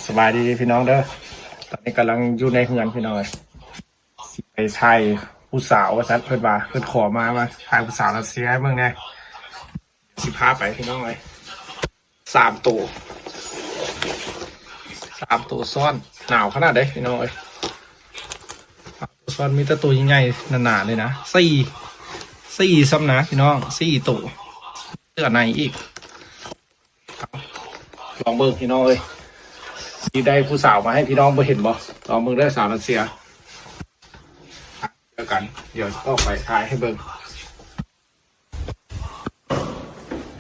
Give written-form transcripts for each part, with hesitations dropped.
สบายดีพี่น้องเด้อตอนนี้กำลังอยู่ในเฮือนพี่น้องเลยสิไปถ่ายผู้สาวว่าซัดเพิ่นว่าเพิ่นขอมาว่าถ่ายผู้สาวรัสเซียให้เมืองแน่สิพาไปพี่น้องเลยสามตัวสามตัวซ้อนหนาวขนาดไหนพี่น้องเลยตัวซ้อนมีแต่ตัวใหญ่ๆหนาๆเลยนะสี่ซ้ำนะพี่น้องสี่ตัวเสื้อในอีกลองเบิ่งพี่น้องเลยที่ได้ผู้สาวมาให้พี่น้องไปเห็นบ่ลองเบิ่งได้สาวรัสเซียเจอกันเดี๋ยวก็ไปถ่ายให้เบิ่ง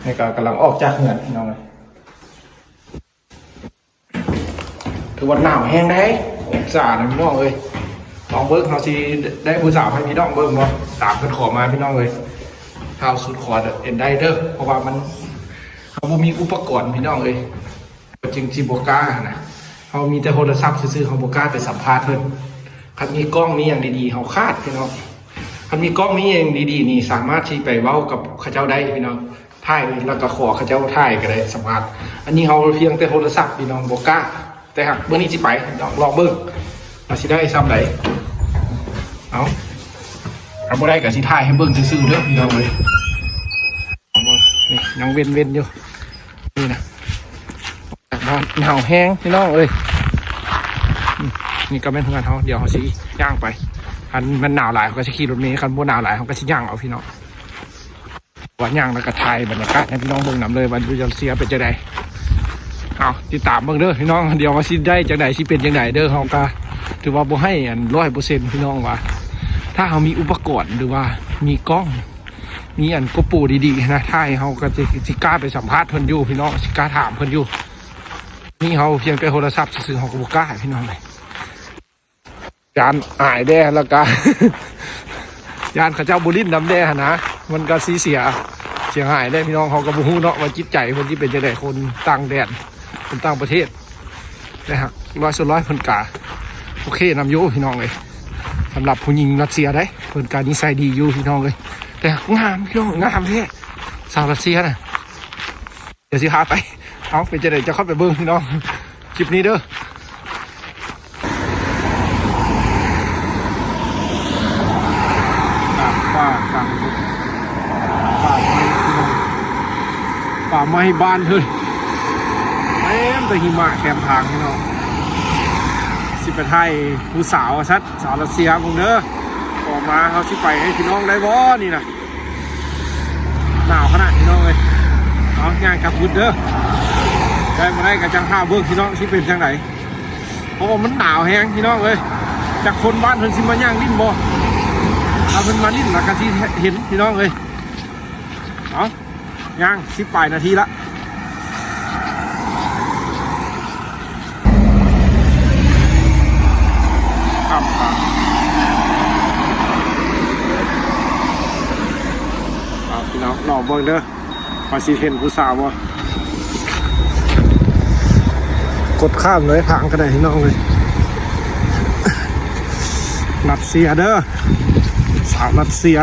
นี่ก็กำลังออกจากเหือนพี่น้องเลยคือวันหนาวแห้งได้สาดนะพี่น้องเลยลองเบิ่งเขาสิได้ผู้สาวให้พี่น้องเบิ่งบ่ตามเพิ่นขอมาพี่น้องเลยเท้าสุดขอเอ็นได้เด้อเพราะว่ามันเขาบ่มีอุปกรณ์พี่น้องเลยจริงจิโบก้านะเขามีแต่โทรศัพท์ซื้อเขาโบก้าไปสัมภาษณ์เพิ่นคันมีกล้องนี้อย่างดีๆเขาคาดพี่น้องคันมีกล้องนี้อย่างดีๆนี่สามารถที่ไปเว้ากับข้าเจ้าได้พี่น้องถ่ายแล้วก็ขอข้าเจ้าถ่ายก็ได้สัมภาษณ์อันนี้เขาเพียงแต่โทรศัพท์พี่น้องโบก้าแต่หากเมื่อนี้สิไปลองเบิ่งมาสิได้ซ้ำไหนเอาบ่ได้กับสิถ่ายให้เบิ่งซื่อๆเด้อพี่น้องเลยนี่ยังเว้นอยู่นี่นะหนาวแห้งพี่น้องเลยนี่ก็เป็นเพื่อนเขาเดี๋ยวเขาสิย่างไปคันมันหนาวหลายเขาก็จะขี่รถเมล์คันบ่หนาวหลายเขาก็สิย่างเอาพี่น้องว่าย่างแล้วก็ถ่ายบรรยากาศให้พี่น้องเบิ่งนำเลยวันดูจะเสียเป็นจังไดเอาติดตามเบิ่งเด้อพี่น้องเดี๋ยวว่าสิได้จังไดสิเป็นจังไดเด้อเขาก็ถือว่าบ่ให้100%พี่น้องว่าถ้าเขามีอุปกรณ์หรือว่ามีกล้องมีโกโปรดีๆนะถ่ายเขาก็จะสิกล้าไปสัมภาษณ์เพิ่นอยู่พี่น้องสิกล้าถามเพิ่นอยู่นี่เขาเพียงแต่โทรศัพท์ซื้อเขาก็บ่กล้าพี่น้องเลยยานอายแด้แล้วก็ ยานข้าเจ้าบุรินดำแด้นะมันก็เสียหายได้พี่น้องเขาก็บ่ฮู้เนาะว่าจิตใจคนที่เป็นจังได๋คนต่างแดนคนต่างประเทศแต่หาก100%เพิ่นก็โอเคนำอยู่พี่น้องเลยสำหรับผู้หญิงรัสเซียได้เพิ่นก็นิสัยดีอยู่พี่น้องเลยแต่งามพี่น้องงามแท้สาวรัสเซียน่ะเดี๋ยวสิพาไปเอาไปจะได้จะเข้าไปเบิ่งพี่น้องคลิปนี้เด้อป่ากลางป่าไม้บ้านเฮ้ยเต็มแต่หิมะแคมทางพี่น้องสิไปไทยผู้สาวชัดสาวรัสเซียผมเด้อออกมาเขาสิไปให้พี่น้องได้บ่นี่นะหนาวขนาดพี่น้องเลยเอาง่ายกับบุญเด้อได้มาได้กับจังท่าเบิ้งพี่น้องที่เป็นจังไหนเพราะว่ามันหนาวแห้งพี่น้องเลยจากคนบ้านเพิ่นสิมาย่างลิ้นบ่เอาเพิ่นมาลิ้นแล้วก็สิเห็นพี่น้องเลยเอาย่าง10 ปลายนาทีละครับพี่น้องรอเบิ้งเด้อมาสิเห็นผู้สาวบ่กดข้ามเลยทางก็ได้พี่น้องเลยรัสเซียเด้อสาวรัสเซีย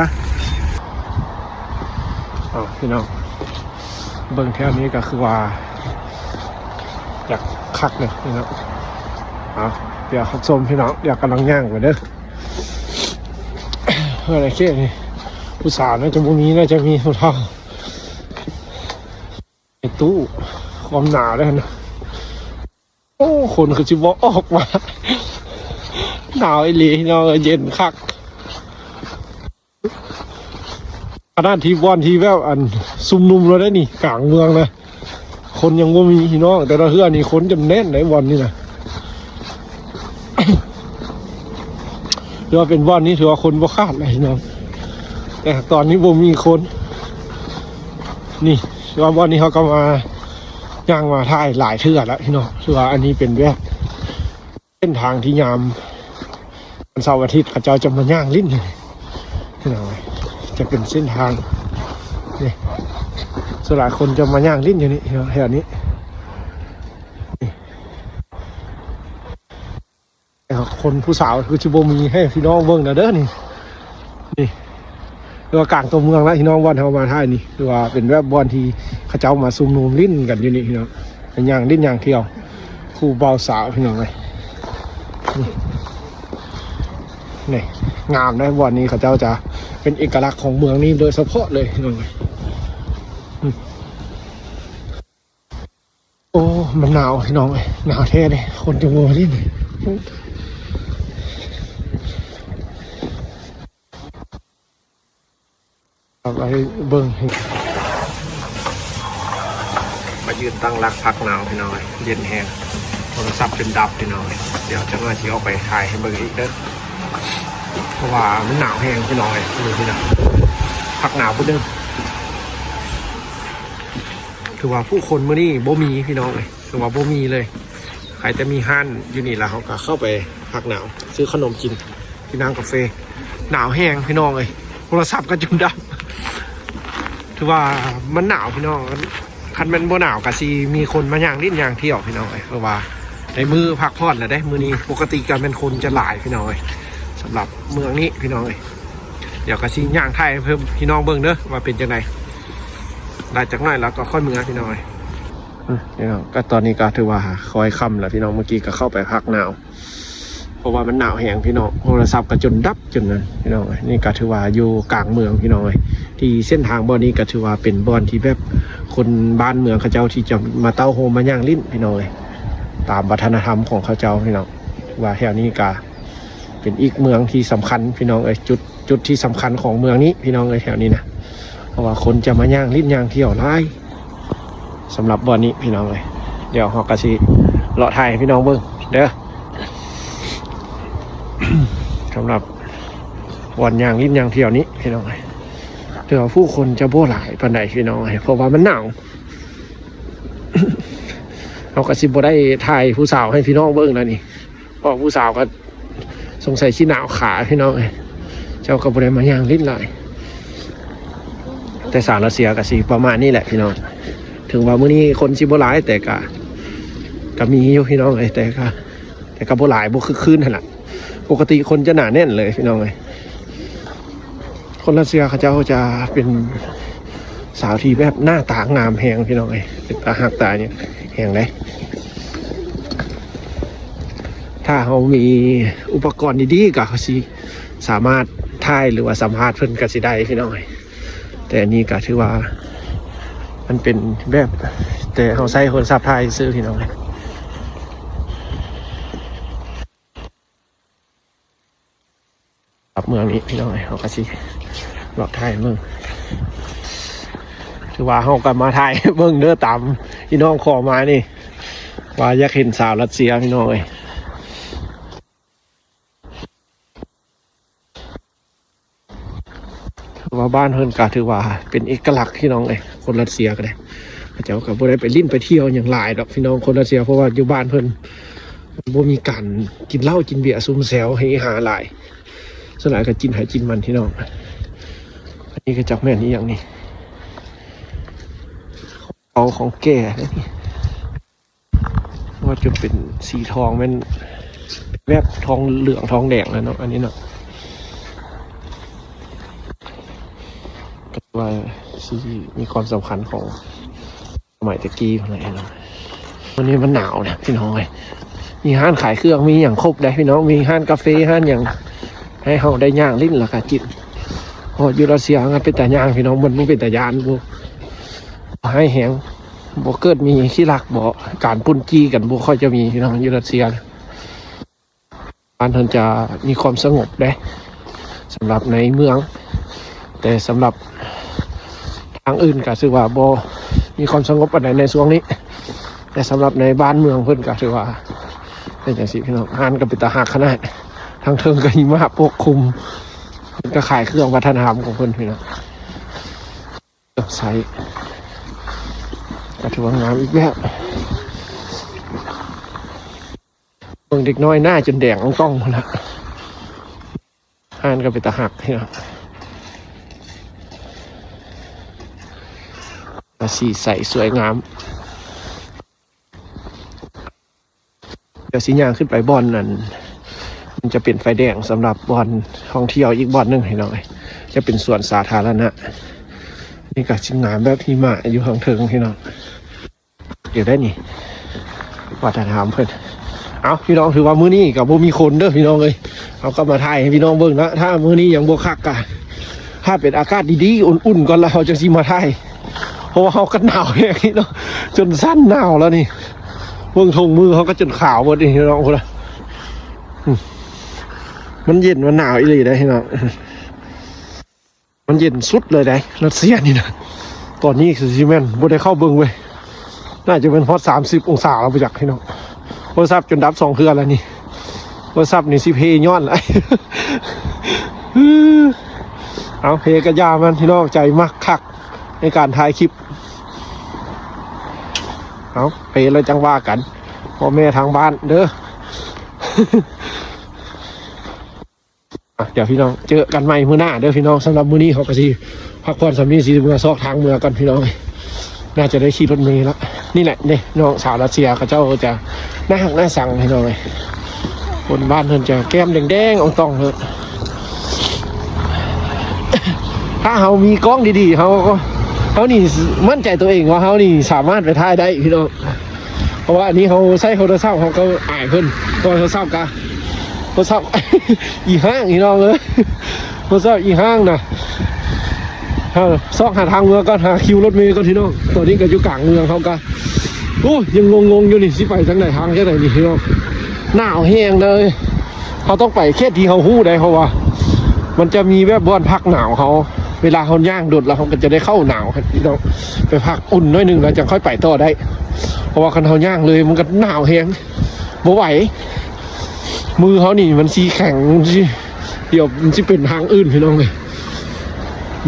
พี่น้องเบิ่งแถวนี้ก็คือว่าอยากคักเลยพี่น้องเดี๋ยวเขาชมพี่น้องเดี๋ยวกำลังย่างไปเด้ออะไรเกี้ยนี่ผู้สาวน่าจะพวกนี้น่าจะมีเท่าไอ้ตู้ความหนาวด้วยนะโอ้คนคือจิบออกมาหนาวไอ้ลีเนาะเย็นคักขนาดที่วันที่แบบอันซุ่มนุ่มเราได้นี่กลางเมืองนะคนยังว่ามีพี่น้องแต่ละเฮือนี่คนจำแน่นในวันนี้นะถือว่าเป็นวันนี้ถือว่าคนบ่คาดเลยพี่น้องแต่ตอนนี้บ่มีคนนี่ถือว่าวันนี้เขาก็มาย่างมาถ่ายหลายเทื่อแล้วพี่น้องถือว่าอันนี้เป็นแบบเส้นทางที่ยามวันเสาร์อาทิตย์เขาจะมาย่างลิ้นพี่น้องจะเป็นเส้นทางนี่ส่วนหลายคนจะมาย่างลิ้นอยู่นี่แถวนี้แต่คนผู้สาวคือจิโบมีให้พี่น้องเบิ่งนะเด้อนี่หรือว่ากลางตัวเมืองแล้วพี่น้องวันเขามาท่ายนี่หรือว่าเป็นแบบบอลที่เขาเจ้ามาซุ่มนุมลิ้นกันอยู่นี่พี่น้องเป็นย่างลิ้นย่างเที่ยว คู่บ่าวสาวพี่น้องเลยนี่งามได้วันนี้เขาเจ้าจะเป็นเอกลักษณ์ของเมืองนี้โดยเฉพาะเลยพี่น้องเลยโอ้มันหนาวพี่น้องเลยหนาวแท้เลยคนจะโง่ที่ไหนไปเบิ้งมายืนตั้งรักพักหนาวพี่น้อยเย็นแห้งโทรศัพท์จนดับพี่น้อยเดี๋ยวจะมาชี้ออกไปถ่ายให้เบิ้งอีกเด้อเพราะว่ามันหนาวแห้งพี่น้อยดูพี่น้องพักหนาวพุ่งเด้อคือว่าผู้คนเมื่อนี้บ่มีพี่น้องเลยคือว่าบ่มีเลยใครจะมีห้านอยู่นี่แล้วเขาก็เข้าไปพักหนาวซื้อขนมกินที่นั่งกาแฟหนาวแห้งพี่น้องเลยโทรศัพท์ก็จนดับถือว่ามันหนาวพี่น้องคันมันบ่หนาวกะซีมีคนมาย่างลิ้นย่างเที่ยวพี่น้องเพราะว่าในมือพักผ่อนแล้วได้มือนี้ปกติกันเป็นคนจะหลายพี่น้องสำหรับเมืองนี้พี่น้องเดี๋ยวกะซีย่างไทยเพิ่มพี่น้องเบิ่งเด้อว่าเป็นจังไงหลังจากนั้นแล้วก็ค่อยมือพี่น้องพี่น้องก็ตอนนี้ก็ถือว่าคอยค่ำแล้วพี่น้องเมื่อกี้ก็เข้าไปพักหนาวเพราะว่ามันหนาวแห้งพี่น้องโทรศัพท์ก็จนดับจนนั้นพี่น้องนี่ก็ถือว่าอยู่กลางเมืองพี่น้องที่เส้นทางบ่อนี้ก็ถือว่าเป็นบ่อนที่แบบคนบ้านเมืองเขาเจ้าที่จะมาเต้าโฮมมาย่างลิ้นพี่น้องตามวัฒนธรรมของเขาเจ้าพี่น้องว่าแถวนี้ก็เป็นอีกเมืองที่สำคัญพี่น้องจุดที่สำคัญของเมืองนี้พี่น้องแถวนี้นะเพราะว่าคนจะมาย่างลิ้นย่างเที่ยวไล่สำหรับบ่อนนี้พี่น้องเดี๋ยวฮอกกะซีเลาะไทยพี่น้องเบิ้งเด้อสำหรับวันย่างลิ้นย่างเที่ยวนี้พี่น้องเดี๋ยวผู้คนจะโบ้หลายปานใดพี่น้องเพราะว่ามันหนาวเราก็สิบ่ได้ถ่ายผู้สาวให้พี่น้องเบิ้งแล้วนี่เพราะผู้สาวก็สงสัยขี้หนาวขาพี่น้องเจ้าก็บ่ได้มาย่างลิ้นหลายแต่สาวรัสเซียก็สิประมาณนี้แหละพี่น้องถึงว่ามื้อนี้คนสิบ่หลายแต่ก็มีอยู่พี่น้องแต่ก็บ่หลายบ่คือคืนนั่นแหละปกติคนจะหนาแน่นเลยพี่น้องคนรัสเซียเขาเจ้าจะเป็นสาวที่แบบหน้าตางามแหงพี่น้องเป็นตาหักตาเนี่ยแหงเลยถ้าเขามีอุปกรณ์ดีๆก็เขาสิสามารถถ่ายหรือว่าสัมภาษณ์เพิ่นก็สิได้พี่น้องแต่นี่ก็ถือว่ามันเป็นแบบแต่เขาใช้โทรศัพท์ถ่ายซื้อพี่น้องเมืองนี้พี่น้องเขาก็สิหลอกถ่ายเมืองถือว่าเขาก็มาถ่ายเมืองเด้อตามพี่น้องขอมานี่ว่าอยากเห็นสาวรัสเซียพี่น้องถือว่าบ้านเฮิร์นกาถือว่าเป็นเอกลักษณ์พี่น้องคนรัสเซียก็ได้เจ้าก็บ่ได้ไปลิ้นไปเที่ยวอย่างหลายดอกพี่น้องคนรัสเซียเพราะว่าอยู่บ้านเพิ่นบ่มีการกินเหล้ากินเบียร์ซุ่มแซวให้หาหลายส่วนใหญ่ก็กินหายกินมันที่น้องอันนี้ก็จักแม่นนี่อย่างนี้เอาของแก่นี่ว่าจะเป็นสีทองเป็นแวบทองเหลืองทองแดงแล้วเนาะอันนี้เนาะก็ว่าสีมีความสำคัญของสมัยตะกี้อะไรเนาะวันนี้มันหนาวนะพี่น้องมีห้านขายเครื่องมีอย่างครบได้พี่น้องมีห้านกาแฟห้านอย่างให้เขาได้ย่างลิ้นราคาจิตพอยูรัสเซียงั้นเป็นแต่ย่างพี่น้องมันไม่เป็นแต่ยานบุให้แหงบุเกิดมีขี้รักบ่การปุ่นจี้กันบุค่อยจะมีพี่น้องยูรัสเซียบ้านเพิ่นจะมีความสงบได้สำหรับในเมืองแต่สำหรับทางอื่นก็ถือว่าบ่มีความสงบอะไรในช่วงนี้แต่สำหรับในบ้านเมืองเพิ่นก็ถือว่าเป็นอย่างสิพี่น้องห้านก็เป็นตาหักขนาดทางเทิงก็หิมะปกคลุมมันก็ขายเครื่องวัฒนธรรมของเพื่อนพี่นะใส่ก็ถือว่างามอีกแบบเมืองเด็กน้อยหน้าจนแดงต้องหมดละห้านก็เป็นตาหักพี่นะสีใสสวยงามเดี๋ยวสีย่างขึ้นไปบ่อนนั่นมันจะเป็นไฟแดงสำหรับบ่อนท่องเที่ยวอีกบ่อนนึงให้หน่อยจะเป็นส่วนสาธารณะนี่ก็ชิงงามแบบหิมะอยู่ข้างเทิงพี่น้องเดี๋ยวได้นี่ ว่าจะถามเพื่อนเอาพี่น้องถือว่ามื้อนี้กับบ่มีคนเด้อพี่น้องเลยเอาก็มาถ่ายให้พี่น้องเบิ่งนะถ้ามื้อนี้ยังบ่คักกะถ้าเป็นอากาศดีๆอุ่นๆก่อนแล้วเราจะสิมาถ่ายเพราะว่าเขาก็หนาวแห้งนี่เนาะจนสั้นหนาวแล้วนี่เบิ่งทงมือเขาก็จนขาวหมดนี่พี่น้องคนละมันเย็นมันหนาวอีหลีได้พี่น้องมันเย็นสุดเลยได้รัสเซียนี่นะตอนนี้คือซีเมนบ่ได้เข้าเบิ่งเว้ยน่าจะเป็นฮอต30 องศาแล้วไปจากพี่น้องโทรศัพท์จนดับ2 เครื่องแล้วนี่โทรศัพท์นี่สิเพย้อนเลยเอาเพกระยามันพี่น้องใจมากคักในการถ่ายคลิปเอาเพเลยจังว่ากันพ่อแม่ทางบ้านเด้อ เดี๋ยวพี่น้องเจอกันใหม่มื้อหน้าเด้อพี่น้องสำหรับมื้อนี้เขาก็สิพักผ่อนสำนีสิเมื่อซอกทางเมื่อกันพี่น้องน่าจะได้ขี่รถเมล์แล้วนี่แหละเนี่ยน้องสาวรัสเซียเขาเจ้าจะหน้าหักหน้าสั่งพี่น้องเลยคนบ้านเพิ่นจะแก้มแดงๆอ่องต้องเถอะ ถ้าเขามีกล้องดีๆเขานี่มั่นใจตัวเองว่าเขานี่สามารถไปถ่ายได้พี่น้องเพราะว่าอันนี้เขาใช้โทรศัพท์เขาก็อายเพิ่นก็โทรศัพท์กะโทรศัพท์ อีห้างพี่น้องเลยโทรศัพท์อีห้างนะซอกหาทางเมืองก็หาคิวรถเมล์ก็พี่น้องตอนนี้ก็อยู่กลางเมืองเขาก็โอ้ยังงงๆอยู่นี่สิไปทางไหนทางแค่ไหนนี่พี่น้องหนาวแห้งเลยเขาต้องไปแค่ที่เขาหู้ได้เพราะว่ามันจะมีแบบบ้านพักหนาวเขาเวลาเขาย่างดุดแล้วเขาก็จะได้เข้าหนาวครับพี่น้องไปพักอุ่นน้อยหนึ่งแล้วจะค่อยไปต่อได้เพราะว่าคันเขาย่างเลยมันก็หนาวแห้งบ่ไหวมือเขานี่มันสีแข็งเดี๋ยวมันจะเป็นทางอื่นพี่น้องเลย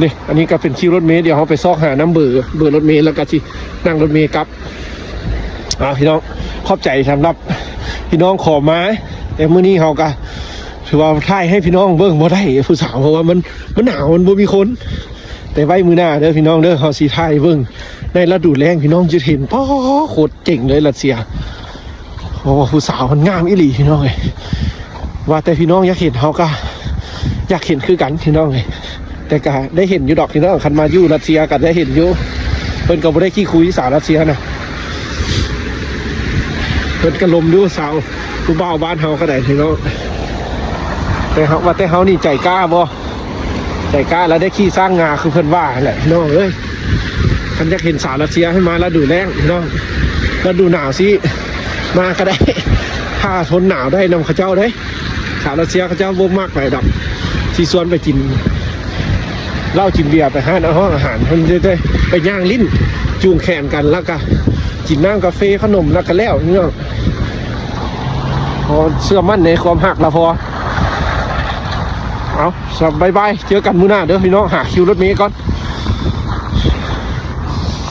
นี่อันนี้ก็เป็นคิวรถเมล์เดี๋ยวเขาไปซอกหาน้ำเบอร์รถเมล์แล้วก็ที่นั่งรถเมล์กลับพี่น้องขอบใจสำหรับพี่น้องขอมาแต่มื้อนี้เขาก็ถือว่าถ่ายให้พี่น้องเบิ่งบ่ได้ผู้สาวเพราะว่ามันหนาวมันบ่มีคนแต่ไว้มื้อหน้าเด้อพี่น้องเด้อเขาสิถ่ายเบิ่งในฤดูแล้งพี่น้องจะเห็นป้อโคตรเจ๋งเลยรัสเซียเพราะว่าผู้สาวมันงามอีหลีพี่น้องเลยว่าแต่พี่น้องอยากเห็นเขาก็อยากเห็นคือกันพี่น้องเลยแต่ก็ได้เห็นอยู่ดอกพี่น้องคันมาอยู่รัสเซียก็ได้เห็นอยู่เพิ่นก็บ่ได้ขี้คุยสาวรัสเซียนะเพิ่นก็ลมดูสาวผู้บ่าวบ้านเฮาก็ได้พี่น้องแต่เขาว่าแต่เขานี่ใจกล้าบ่ใจกล้าแล้วได้ขี้สร้างงาคือเพิ่นว่าแหละพี่น้องเอ้ยคันอยากเห็นสาวรัสเซียให้มาแล้วดูแรงพี่น้องแล้วดูหนาวสิมาก็ได้ถ้าทนหนาวได้นำข้าเจ้าได้สาวรัสเซียข้าเจ้าบ่มากไปดอกที่สวนไปกินเหล้ากินเบียร์ไปห้องอาหารเพิ่นจะได้ไปย่างลิ้นจูงแขนกันแล้วก็กินน้ำกาแฟขนมแล้วก็แล้วพี่น้องพอเชื่อมั่นในความหักแล้วพอเอาสบายเจอกันมื้อหน้าเด้อพี่น้องหาคิวรถเมล์ก่อน